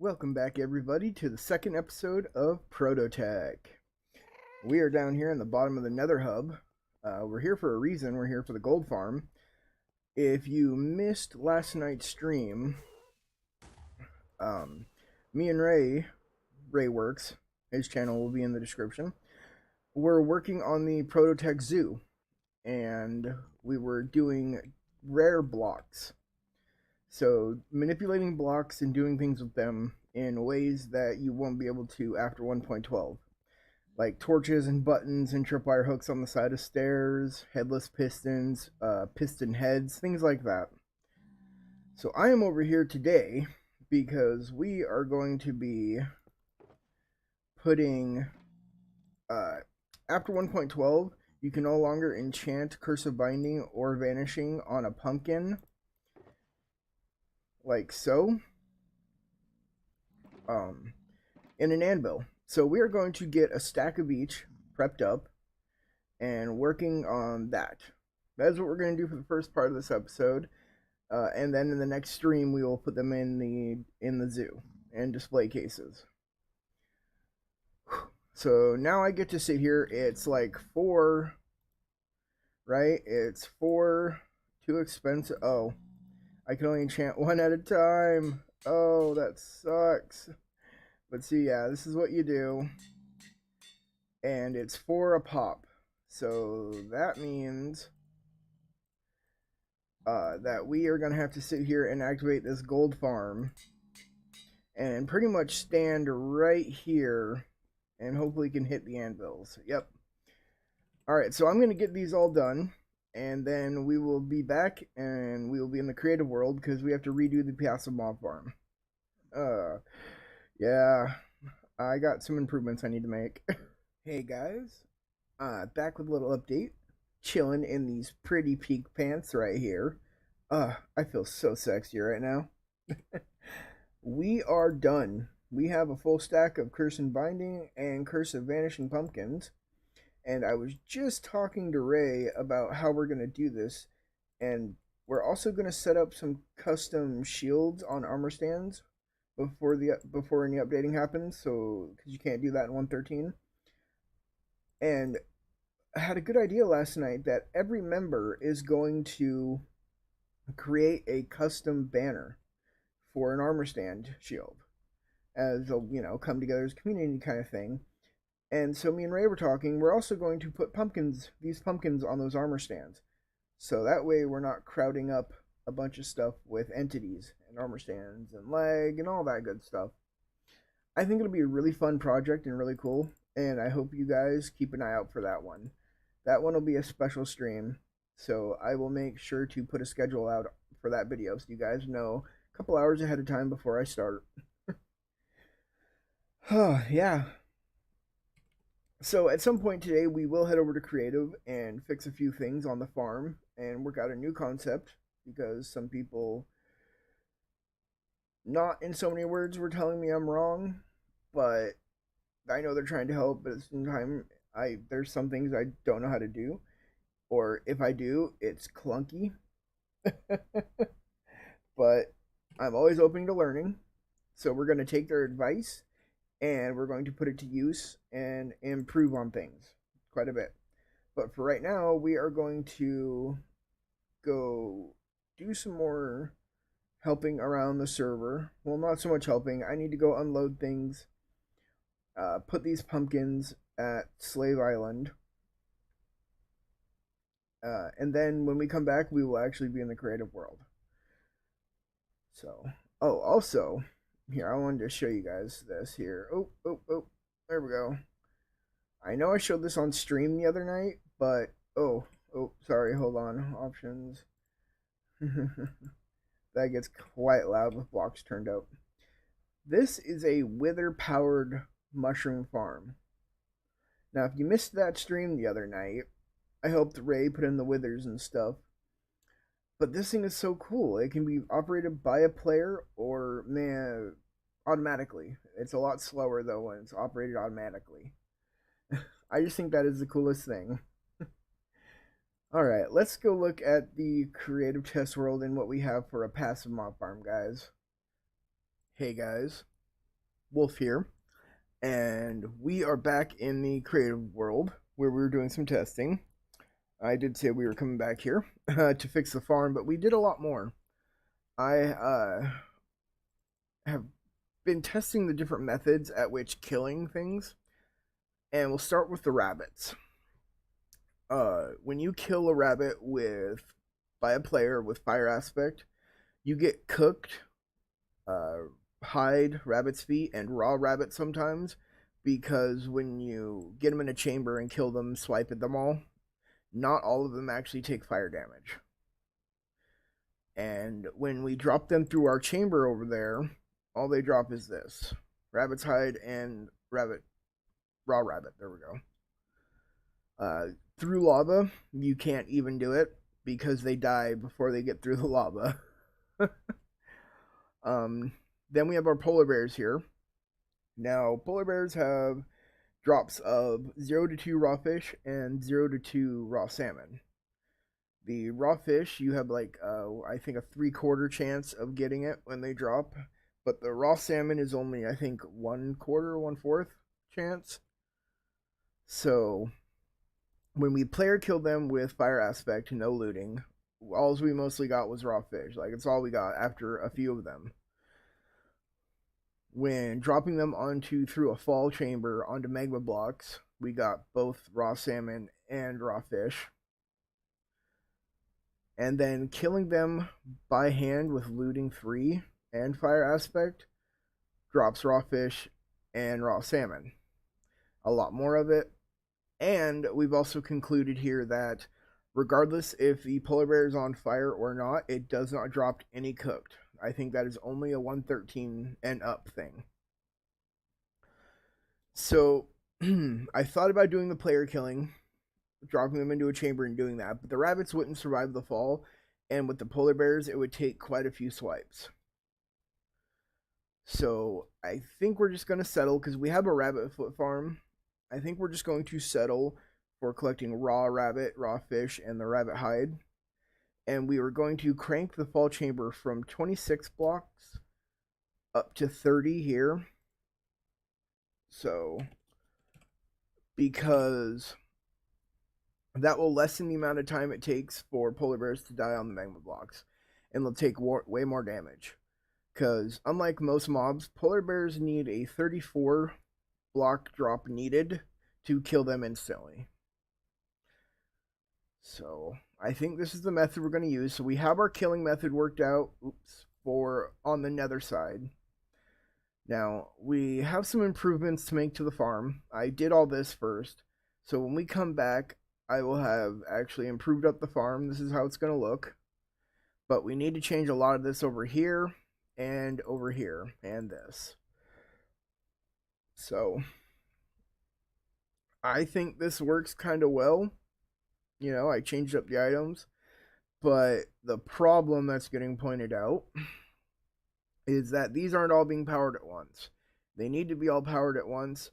Welcome back, everybody, to the second episode of ProtoTech. We are down here in the bottom of the Nether Hub. We're here for a reason. We're here for the gold farm. If you missed last night's stream, me and Ray Works, his channel will be in the description. We're working on the ProtoTech Zoo, and we were doing rare blocks. So manipulating blocks and doing things with them in ways that you won't be able to after 1.12. Like torches and buttons and tripwire hooks on the side of stairs, headless pistons, piston heads, things like that. So I am over here today because we are going to be putting, after 1.12, you can no longer enchant Curse of Binding or Vanishing on a pumpkin, like so, in an anvil. So we are going to get a stack of each prepped up and working on that. That's what we're going to do for the first part of this episode, and then in the next stream we will put them in the zoo and display cases. So now I get to sit here. It's like 4, right? It's 4, too expensive. Oh, I can only enchant one at a time. Oh, that sucks. But see, yeah, this is what you do. And it's 4 a pop. So that means that we are going to have to sit here and activate this gold farm. And pretty much stand right here. And hopefully can hit the anvils. Yep. Alright, so I'm going to get these all done. And then we will be back and we will be in the creative world because we have to redo the passive mob farm. Yeah, I got some improvements I need to make. Hey guys, back with a little update. Chilling in these pretty peak pants right here. I feel so sexy right now. We are done. We have a full stack of Curse and Binding and Curse of Vanishing pumpkins. And I was just talking to Ray about how we're going to do this. And we're also going to set up some custom shields on armor stands before any updating happens. So, because you can't do that in 1.13. And I had a good idea last night that every member is going to create a custom banner for an armor stand shield. As a, come together as a community kind of thing. And so me and Ray were talking, we're also going to put these pumpkins on those armor stands. So that way we're not crowding up a bunch of stuff with entities and armor stands and lag and all that good stuff. I think it'll be a really fun project and really cool. And I hope you guys keep an eye out for that one. That one will be a special stream. So I will make sure to put a schedule out for that video so you guys know a couple hours ahead of time before I start. Yeah. So at some point today, we will head over to Creative and fix a few things on the farm and work out a new concept because some people, not in so many words, were telling me I'm wrong, but I know they're trying to help, but at the same time, there's some things I don't know how to do, or if I do, it's clunky. But I'm always open to learning, so we're going to take their advice and we're going to put it to use and improve on things quite a bit. But for right now, we are going to go do some more helping around the server. Well, not so much helping. I need to go unload things, put these pumpkins at Slave Island. And then when we come back, we will actually be in the creative world. So, also, here, I wanted to show you guys this here. Oh, there we go. I know I showed this on stream the other night, but, sorry, hold on. Options. That gets quite loud with blocks turned up. This is a wither-powered mushroom farm. Now, if you missed that stream the other night, I helped Ray put in the withers and stuff. But this thing is so cool. It can be operated by a player or automatically. It's a lot slower though when it's operated automatically. I just think that is the coolest thing. Alright, let's go look at the creative test world and what we have for a passive mob farm, guys. Hey guys, Wolf here, and we are back in the creative world where we were doing some testing. I did say we were coming back here to fix the farm, but we did a lot more. I have been testing the different methods at which killing things, and we'll start with the rabbits. When you kill a rabbit by a player with fire aspect, you get cooked hide, rabbit's feet, and raw rabbit sometimes, because when you get them in a chamber and kill them, swipe at them all, not all of them actually take fire damage. And when we drop them through our chamber over there, all they drop is this: rabbit's hide and raw rabbit. There we go. Through lava, you can't even do it because they die before they get through the lava. Then we have our polar bears here. Now, polar bears have drops of 0 to 2 raw fish and 0 to 2 raw salmon. The raw fish, you have like, I think a 3/4 chance of getting it when they drop. But the raw salmon is only, I think, 1/4, 1/4 chance. So, when we player killed them with fire aspect, no looting, all we mostly got was raw fish. Like, it's all we got after a few of them. When dropping them through a fall chamber onto magma blocks, we got both raw salmon and raw fish. And then killing them by hand with looting 3 and fire aspect drops raw fish and raw salmon. A lot more of it. And we've also concluded here that regardless if the polar bear is on fire or not, it does not drop any cooked. I think that is only a 113 and up thing. So I thought about doing the player killing, dropping them into a chamber and doing that, but the rabbits wouldn't survive the fall, and with the polar bears, it would take quite a few swipes. So I think we're just going to settle, because we have a rabbit foot farm. I think we're just going to settle for collecting raw rabbit, raw fish, and the rabbit hide. And we were going to crank the fall chamber from 26 blocks up to 30 here. So, because that will lessen the amount of time it takes for polar bears to die on the magma blocks. And they'll take way more damage. Because unlike most mobs, polar bears need a 34 block drop needed to kill them instantly. So I think this is the method we're going to use. So we have our killing method worked out for on the nether side. Now, we have some improvements to make to the farm. I did all this first. So when we come back, I will have actually improved up the farm. This is how it's going to look. But we need to change a lot of this over here and this. So I think this works kind of well. You know, I changed up the items, but the problem that's getting pointed out is that these aren't all being powered at once. They need to be all powered at once,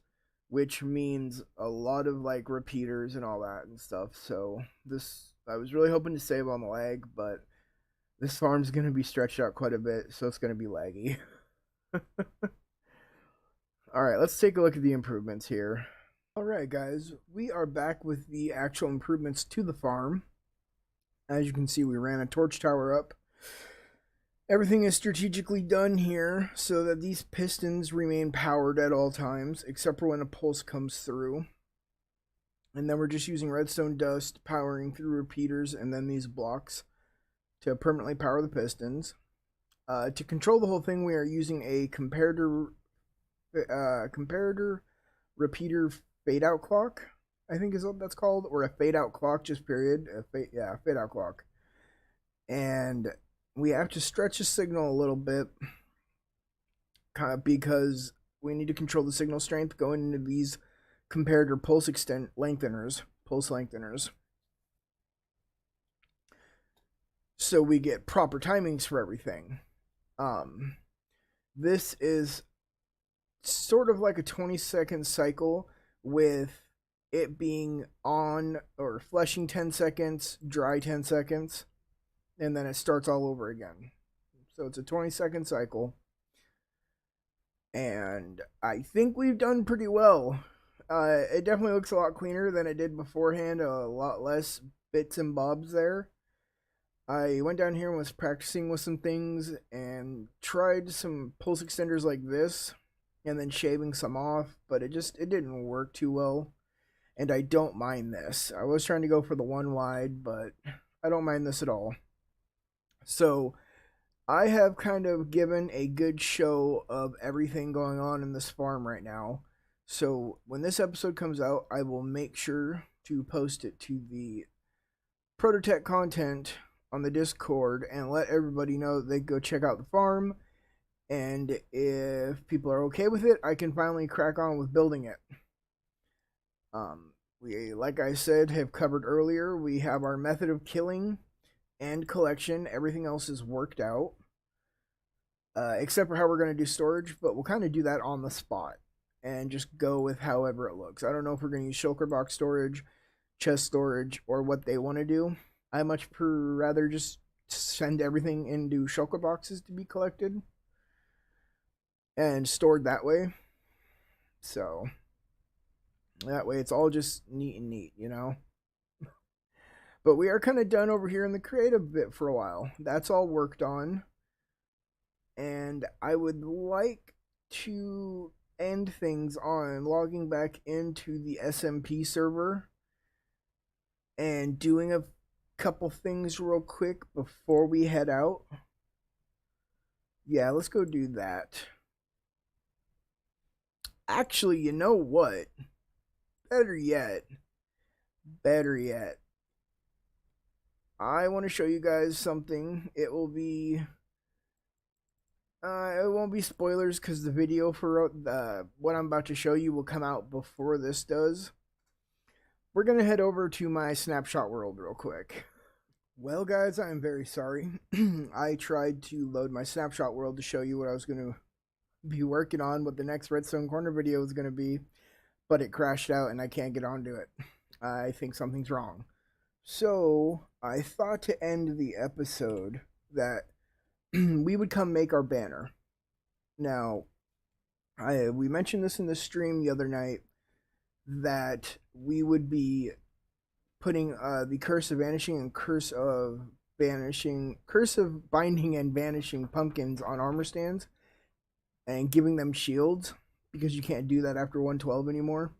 which means a lot of like repeaters and all that and stuff. So I was really hoping to save on the lag, but this farm's going to be stretched out quite a bit, so it's going to be laggy. Alright, let's take a look at the improvements here. Alright guys, we are back with the actual improvements to the farm. As you can see, we ran a torch tower up. Everything is strategically done here so that these pistons remain powered at all times, except for when a pulse comes through. And then we're just using redstone dust, powering through repeaters, and then these blocks to permanently power the pistons. To control the whole thing, we are using a comparator repeater fade out clock, I think is what that's called, or a fade out clock, just period. Fade out clock. And we have to stretch the signal a little bit, kind of because we need to control the signal strength going into these comparator pulse lengtheners. So we get proper timings for everything. This is sort of like a 20-second cycle, with it being on or fleshing 10 seconds, dry 10 seconds, and then it starts all over again. So it's a 20-second cycle. and I think we've done pretty well. It definitely looks a lot cleaner than it did beforehand, a lot less bits and bobs there. I went down here and was practicing with some things and tried some pulse extenders like this and then shaving some off, but it didn't work too well. And I don't mind this. I was trying to go for the one wide, but I don't mind this at all. So I have kind of given a good show of everything going on in this farm right now. So when this episode comes out, I will make sure to post it to the ProtoTech content on the Discord and let everybody know that they go check out the farm. And if people are okay with it, I can finally crack on with building it. We, like I said, have covered earlier, we have our method of killing and collection. Everything else is worked out. Except for how we're going to do storage, but we'll kind of do that on the spot and just go with however it looks. I don't know if we're going to use shulker box storage, chest storage, or what they want to do. I much rather just send everything into shulker boxes to be collected and stored that way. So that way it's all just neat and neat, you know? But we are kind of done over here in the creative bit for a while. That's all worked on. And I would like to end things on logging back into the SMP server and doing a couple things real quick before we head out. Yeah, let's go do that. Actually, you know what? Better yet. I want to show you guys something. It will be... it won't be spoilers because the video for what I'm about to show you will come out before this does. We're going to head over to my snapshot world real quick. Well, guys, I'm very sorry. I tried to load my snapshot world to show you what I was going to be working on, what the next Redstone Corner video is going to be, but it crashed out and I can't get onto it. I think something's wrong. So, I thought to end the episode that we would come make our banner. Now, we mentioned this in the stream the other night that we would be putting the curse of vanishing and curse of binding and vanishing pumpkins on armor stands and giving them shields because you can't do that after 112 anymore.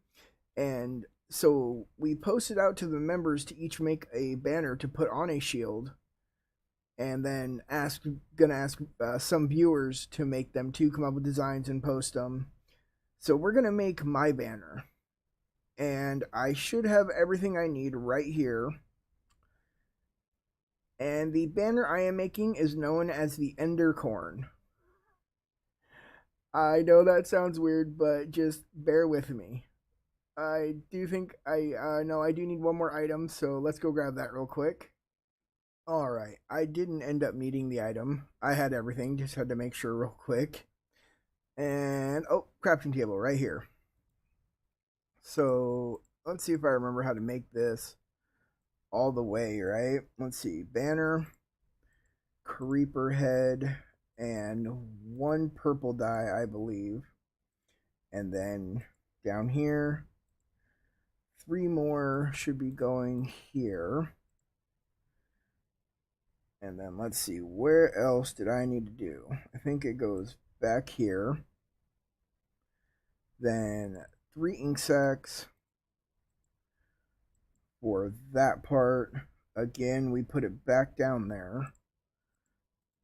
And so we posted out to the members to each make a banner to put on a shield. And then gonna ask some viewers to make them too, come up with designs and post them. So we're gonna make my banner, and I should have everything I need right here. And the banner I am making is known as the Endercorn. I know that sounds weird, but just bear with me. I do think I do need one more item, so let's go grab that real quick. Alright, I didn't end up needing the item. I had everything, just had to make sure real quick. And, oh, crafting table right here. So, let's see if I remember how to make this all the way, right? Let's see, banner, creeper head, and one purple dye, I believe. And then down here, 3 more should be going here. And then let's see, where else did I need to do? I think it goes back here. Then 3 ink sacs for that part. Again, we put it back down there.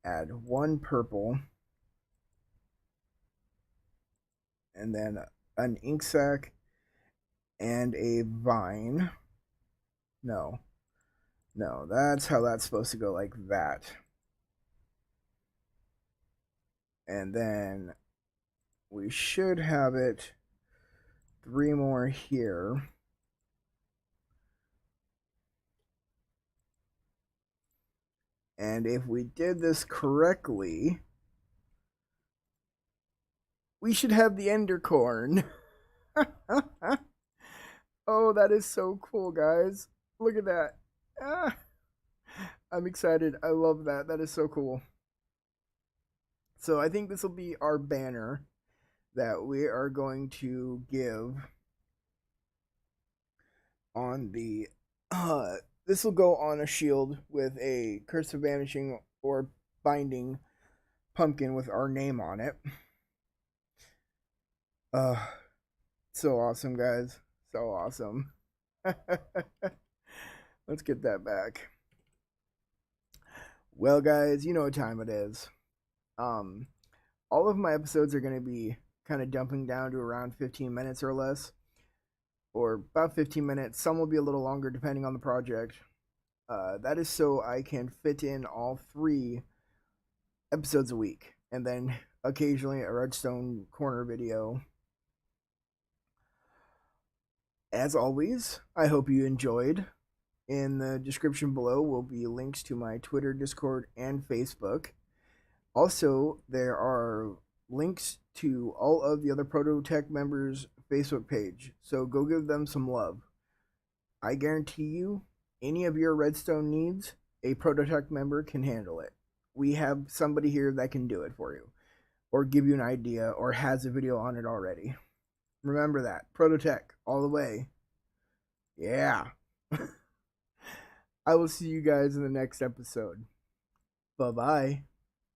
Add 1 purple. And then an ink sac and a vine. No, that's how that's supposed to go, like that. And then we should have it 3 more here. And if we did this correctly, we should have the Endercorn. Oh, that is so cool, guys. Look at that. I'm excited. I love that. That is so cool. So I think this will be our banner. that we are going to give on the this will go on a shield with a curse of vanishing or binding pumpkin with our name on it. uh so awesome, guys, so awesome. Let's get that back. Well, guys, you know what time it is. All of my episodes are going to be kind of dumping down to around 15 minutes or less, or about 15 minutes. Some will be a little longer depending on the project. That is so I can fit in all 3 episodes a week, and then occasionally a redstone corner video. As always, I hope you enjoyed. In the description below will be links to my Twitter, Discord, and Facebook. Also, there are links to all of the other ProtoTech members' Facebook page, so go give them some love. I guarantee you, any of your redstone needs, a ProtoTech member can handle it. We have somebody here that can do it for you, or give you an idea, or has a video on it already. Remember that. ProtoTech, all the way. Yeah. I will see you guys in the next episode. Bye-bye.